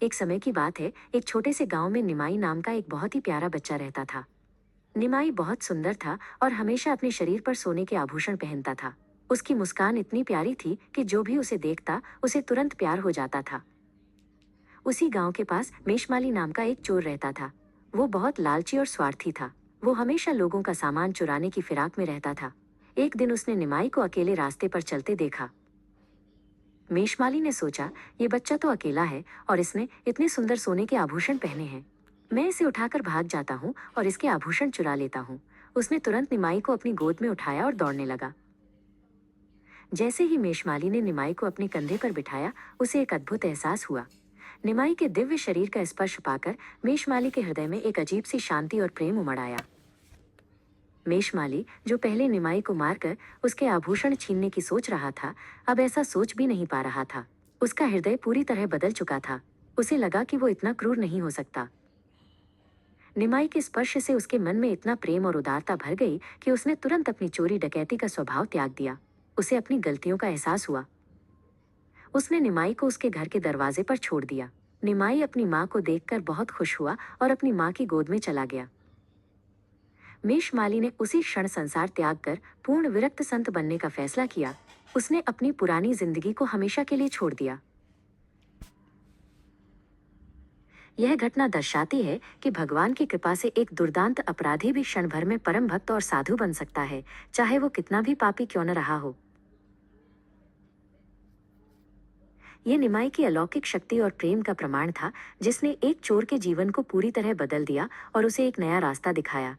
एक समय की बात है, एक छोटे से गांव में निमाई नाम का एक बहुत ही प्यारा बच्चा रहता था। निमाई बहुत सुंदर था और हमेशा अपने शरीर पर सोने के आभूषण पहनता था। उसकी मुस्कान इतनी प्यारी थी कि जो भी उसे देखता उसे तुरंत प्यार हो जाता था। उसी गांव के पास मेषमाली नाम का एक चोर रहता था। वो बहुत लालची और स्वार्थी था। वो हमेशा लोगों का सामान चुराने की फिराक में रहता था। एक दिन उसने निमाई को अकेले रास्ते पर चलते देखा। मेषमाली ने सोचा, ये बच्चा तो अकेला है और इसने इतने सुंदर सोने के आभूषण पहने हैं। मैं इसे उठाकर भाग जाता हूँ और इसके आभूषण चुरा लेता हूँ। उसने तुरंत निमाई को अपनी गोद में उठाया और दौड़ने लगा। जैसे ही मेषमाली ने निमाई को अपने कंधे पर बिठाया, उसे एक अद्भुत एहसास हुआ। निमाई के दिव्य शरीर का स्पर्श पाकर मेषमाली के हृदय में एक अजीब सी शांति और प्रेम उमड़ आया। मेषमाली, जो पहले निमाई को मारकर उसके आभूषण छीनने की सोच रहा था, अब ऐसा सोच भी नहीं पा रहा था। उसका हृदय पूरी तरह बदल चुका था। उसे लगा कि वो इतना क्रूर नहीं हो सकता। निमाई के स्पर्श से उसके मन में इतना प्रेम और उदारता भर गई कि उसने तुरंत अपनी चोरी डकैती का स्वभाव त्याग दिया। उसे अपनी गलतियों का एहसास हुआ। उसने निमाई को उसके घर के दरवाजे पर छोड़ दिया। निमाई अपनी माँ को देखकर बहुत खुश हुआ और अपनी माँ की गोद में चला गया। मेषमाली ने उसी क्षण संसार त्याग कर पूर्ण विरक्त संत बनने का फैसला किया। उसने अपनी पुरानी जिंदगी को हमेशा के लिए छोड़ दिया। यह घटना दर्शाती है कि भगवान की कृपा से एक दुर्दांत अपराधी भी क्षण भर में परम भक्त और साधु बन सकता है, चाहे वो कितना भी पापी क्यों न रहा हो। ये निमाई की अलौकिक शक्ति और प्रेम का प्रमाण था, जिसने एक चोर के जीवन को पूरी तरह बदल दिया और उसे एक नया रास्ता दिखाया।